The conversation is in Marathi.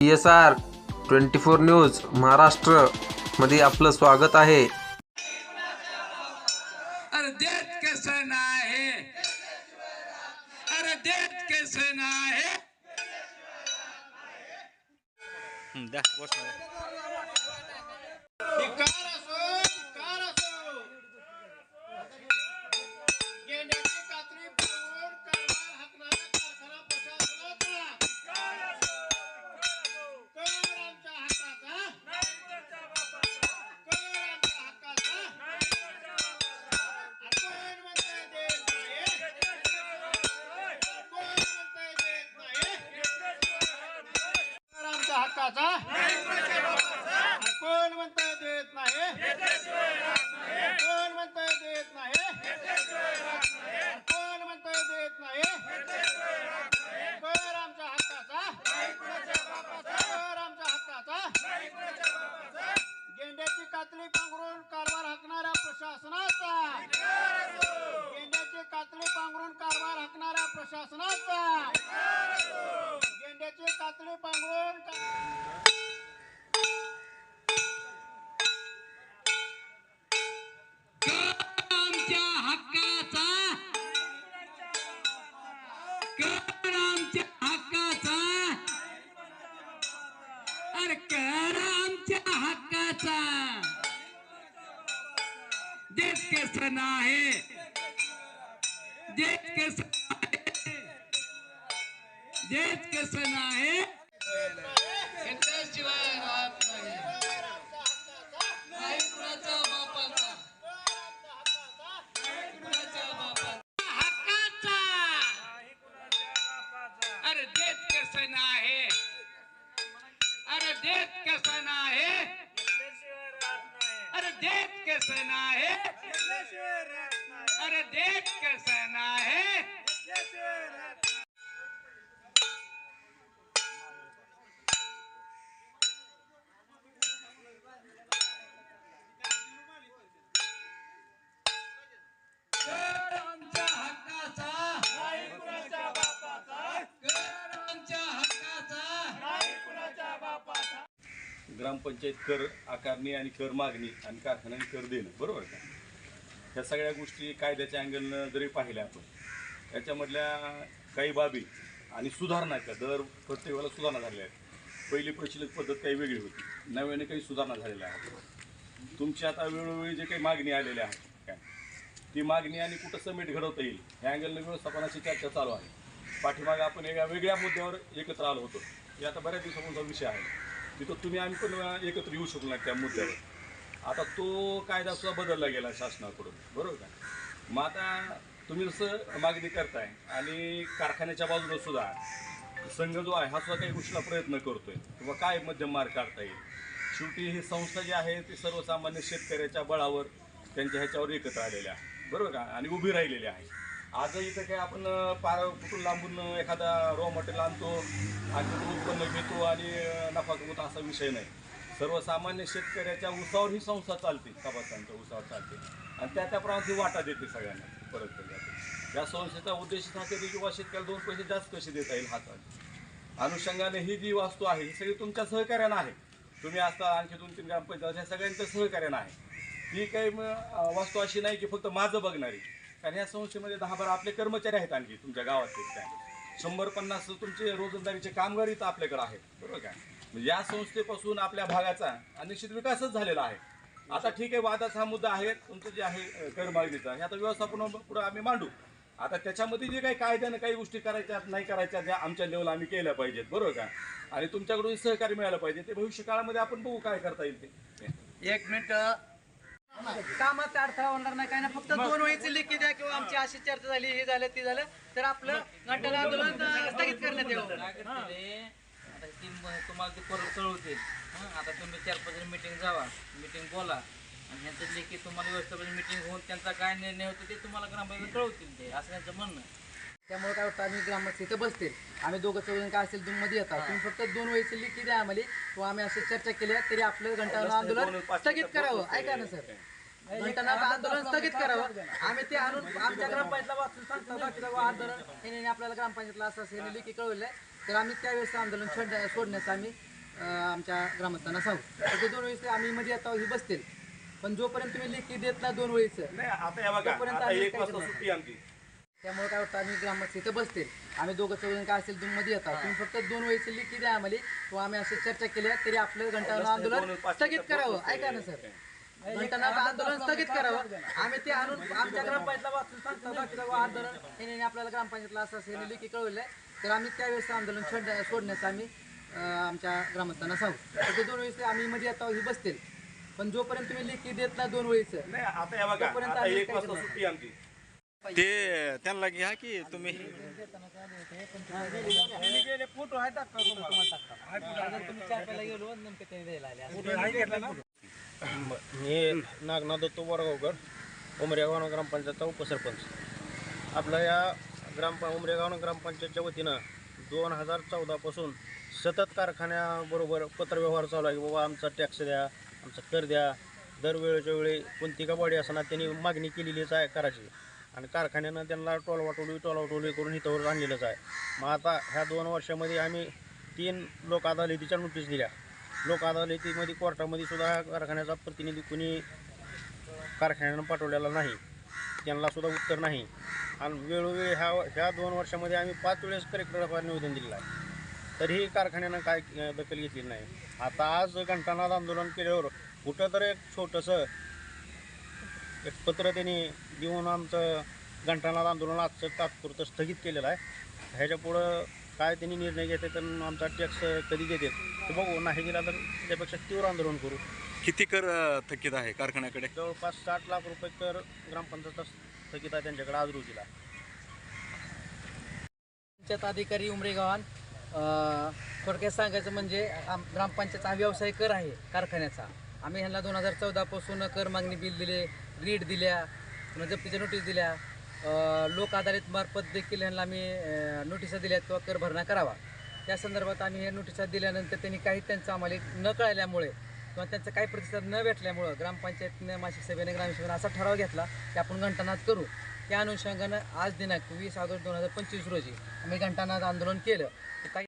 PSR 24 न्यूज महाराष्ट्र मध्ये आपलं स्वागत आहे। अरे देत कैसे ना है, अरे देत कैसे ना है। द्या गोष्ट कोण म्हणतंय देत नाही, कोण म्हणतंय देत नाही, कोण म्हणतंय देत नाही, कर आमच्या हक्काचा, कर आमच्या हक्काचा। गेंड्याची कातडी पांघरून कारभार हाकणाऱ्या प्रशासनाचा, गेंड्याची कातडी पांघरून कारभार हाकणाऱ्या प्रशासनाचा, गेंड्याची कातडी पांघरून अरे कर आमच्या हक्काचा, देत कैसे ना है, देत कैसे देत कैसे ना है। शिवाय राहत नाही कुणाच्या बापाचा, कुणाच्या बापाचा हक्काचा। अरे देत कैसे ना है, अरे देत कैसे ना है, अरे देत कैसे ना है, अरे देत कैसे ना है। कर आमच्या हक्काचा, नाही कुणाच्या बापाचा, कर आमच्या हक्काचा, नाही कुणाच्या बापाचा। ग्रामपंचायत कर आकारणी आणि कर मागणी आणि कारखान्याने कर देणं, बरोबर का? ह्या सगळ्या गोष्टी कायद्याच्या अँगलनं जरी पाहिल्या आपण, याच्यामधल्या काही बाबी आणि सुधारणा त्या दर प्रत्येक वेळेला सुधारणा झालेल्या आहेत। पहिली प्रचलित पद्धत काही वेगळी होती, नव्याने काही सुधारणा झालेल्या आहेत। तुमची आता वेळोवेळी जे काही मागणी आलेल्या आहेत काय, ती मागणी आणि कुठं समेट घडवता येईल ह्या अँगलनं व्यवस्थापनाची चर्चा चालू आहे। पाठीमागं आपण एका वेगळ्या मुद्द्यावर एकत्र आलो होतो, हे आता बऱ्याच दिवसांचा विषय आहे, तिथं तुम्ही आम्ही पण एकत्र येऊ शकलो नाही त्या मुद्द्यावर। आता तो कायदा सुद्धा बदलला गेला शासनाकडून, बरोबर का? मग आता तुम्ही जसं मागणी करताय आणि कारखान्याच्या बाजूला सुद्धा संघ जो आहे हा सुद्धा काही गोष्टीला प्रयत्न करतोय किंवा काय मध्यम मार्ग काढता येईल। शेवटी ही संस्था जी आहे ती सर्वसामान्य शेतकऱ्याच्या बळावर त्यांच्या ह्याच्यावर एकत्र आलेल्या आहे, बरोबर का? आणि उभी राहिलेली आहे। आज इथं काय आपण पार कुठून लांबून एखादा रॉ मटेरियल आणतो आणि उत्पन्न घेतो आणि नफा कमवतो असा विषय नाही। सर्वसामान्य शेतकऱ्याच्या उसावर ही संस्था चालते, सभासदांच्या उसावर चालते आणि त्याप्रमाणे ती वाटा देते सगळ्यांना, परत जाते। या संस्थेचा उद्देश हा की किंवा शेतकऱ्याला 2 पैसे जास्त कसे देता येईल हातात अनुषंगाने ही जी वास्तू आहे ही सगळी तुमच्या सहकार्यानं आहे। तुम्ही असता आणखी 2-3 ग्रामपंचायत ह्या सगळ्यांच्या सहकार्यानं आहे। ही काही वास्तू अशी नाही की फक्त माझं बघणारी, कारण ह्या संस्थेमध्ये 10-12 आपले कर्मचारी आहेत, आणखी तुमच्या गावातले काय 100-50 तुमचे रोजंदारीचे कामगार इथं आपल्याकडे आहेत, बरोबर काय? म्हणजे या संस्थेपासून आपल्या भागाचा निश्चित विकासच झालेला आहे। आता ठीक आहे, वादाचा हा मुद्दा आहे तुमचं जे आहे कर मागणीचा, हे आता व्यवस्थापन पुढे आम्ही मांडू। आता त्याच्यामध्ये जे काही कायद्यानं काही गोष्टी करायच्या नाही करायच्या ज्या आमच्या लेवलला आम्ही केल्या पाहिजेत, बरोबर का? आणि तुमच्याकडून सहकार्य मिळालं पाहिजे, ते भविष्य काळामध्ये आपण बघू काय करता येईल ते। 1 मिनिट, कामात अडथळा होणार नाही काय ना, फक्त 2 वहीची लेखी द्या किंवा आमची अशी चर्चा झाली, हे झालं ते झालं तर आपलं घंटाला आंदोलन स्थगित करण्यात यावं। तुम्हाला ते परत कळवतील। आता तुम्ही 4-5 जण मीटिंग जावा, मीटिंग बोला आणि ह्यांचं लेखी तुम्हाला व्यवस्थापन मीटिंग होऊन त्यांचा काय निर्णय होतो ते तुम्हाला ग्रामपंचायत कळवतील, ते असं त्यांचं म्हणणं। त्यामुळे काय होतं, आम्ही ग्रामस्थ इथं बसतील, आम्ही दोघं चौघं काय असेल तुम्ही मध्ये येतात, तुम्ही फक्त 2 वहीची लेखी द्या आम्हाला, किंवा आम्ही अशी चर्चा केली तरी आपलं घंटाला आंदोलन स्थगित करावं। ऐका ना सर, घंटाला आंदोलन स्थगित करावं, आम्ही ते आणून आमच्या ग्रामपंचायतला वाचून सांगतो आंदोलन हे आपल्याला ग्रामपंचायतला असं लेखी कळवलं, तर आम्ही त्यावेळेस आंदोलन सोडण्याचा आम्ही आमच्या ग्रामस्थांना सांगू. तर ते 2 वेळेस आम्ही मध्ये आता ही बसतील, पण जोपर्यंत तुम्ही लेखी देत ना 2 वेळेचं, नाही आता हे बघा, तोपर्यंत आता आम्ही 1 काय वाजता करणार? सुट्टी आमची. त्यामुळे काय होतं, आम्ही ग्रामस्थ इथं बसतील, आम्ही दोघं चौघं काय असेल तुम्ही मध्ये येतात, तुम्ही फक्त 2 वेळेचं लेखी द्या आम्हाला, किंवा आम्ही अशी चर्चा केल्या तरी आपलं घंटानाद आंदोलन स्थगित करावं. ऐका ना सर, घंटानाद आंदोलन स्थगित करावं. आम्ही ते आणून आमच्या ग्रामपंचायतला वाचून सांगतो बाकीचं आंदोलन हे आपल्याला ग्रामपंचायतला असं हे लेखी कळवलंय, तर आम्ही त्यावेळेस आंदोलन सोडण्याचं आम्ही आमच्या ग्रामस्थांना सांगू. तर ते 2 वेळेस आम्ही मध्ये आता ही बसतील, पण जोपर्यंत तुम्ही लेखी देत ना 2 वेळेचं, नाही आता हे बघा, तोपर्यंत आता आम्ही 1 काय वाजता करणार? सुट्टी आमची. ते त्यांना घ्या की तुम्ही फोटो आहे टाकता तुम्ही चहा प्यायला गेलो नेमकं ते द्यायला आले. मी नागनाथ दत्तो बोरगावकर, उमरेगाव ग्रामपंचायतचा उपसरपंच. आपल्या या उमरेगाव ग्रामपंचायतच्या वतीनं 2014 पासून सतत कारखान्याबरोबर पत्रव्यवहार चालू आहे की बाबा आमचा टॅक्स द्या, आमचा कर द्या. दरवेळेच्या वेळी कोणती का बॉडी असताना त्यांनी मागणी केलेलीच आहे करायची, आणि कारखान्यानं त्यांना टोलवाटोली करून इथंवर आणलेलंच आहे. मग आता ह्या 2 वर्षामध्ये आम्ही 3 लोक अदालतीच्या नोटीस दिल्या. लोक अदालतीमध्ये कोर्टामध्ये सुद्धा कारखान्याचा प्रतिनिधी कुणी कारखान्यानं पाठवलेला नाही, त्यांना सुद्धा उत्तर नाही. आणि वेळोवेळी ह्या 2 वर्षामध्ये आम्ही 5 वेळेस कलेक्टरला निवेदन दिलेलं आहे, तरीही कारखान्यानं काय दखल घेतली नाही. आता आज घंटानाद आंदोलन केल्यावर कुठं तर एक छोटंसं एक पत्र त्यांनी देऊन आमचं घंटानाद आंदोलन आजचं तात्पुरतं स्थगित केलेलं आहे. ह्याच्या पुढं काय त्यांनी निर्णय घेते तर आमचा टॅक्स कधी देतात ते बघू, नाही दिला तर त्यापेक्षा तीव्र आंदोलन करू. किती कर थकीत आहे कारखान्याकडे? जवळपास 60 लाख रुपये कर ग्रामपंचायतचा थकीत आहे त्यांच्याकडे आज रोजीला. पंचायत अधिकारी उमरेगावान थोडक्यात सांगायचं म्हणजे ग्रामपंचायतचा हा व्यवसाय कर आहे कारखान्याचा. आम्ही ह्यांना 2014 पासून कर मागणी बिल दिले, रीड दिल्या, पुन्हा जप्तीच्या नोटीस दिल्या, लोक अदालतमार्फत देखील ह्यांना आम्ही नोटिसा दिल्यात किंवा कर भरणा करावा. त्या संदर्भात आम्ही हे नोटिसा दिल्यानंतर त्यांनी काही त्यांचं आम्हाला न कळल्यामुळे किंवा त्यांचा काही प्रतिसाद न भेटल्यामुळं ग्रामपंचायतीने मासिक सभेने ग्रामसभेने असा ठराव घेतला की आपण घंटानाद करू. त्या अनुषंगानं आज दिनांक 20 ऑगस्ट 2025 रोजी आम्ही घंटानाद आंदोलन केलं. काही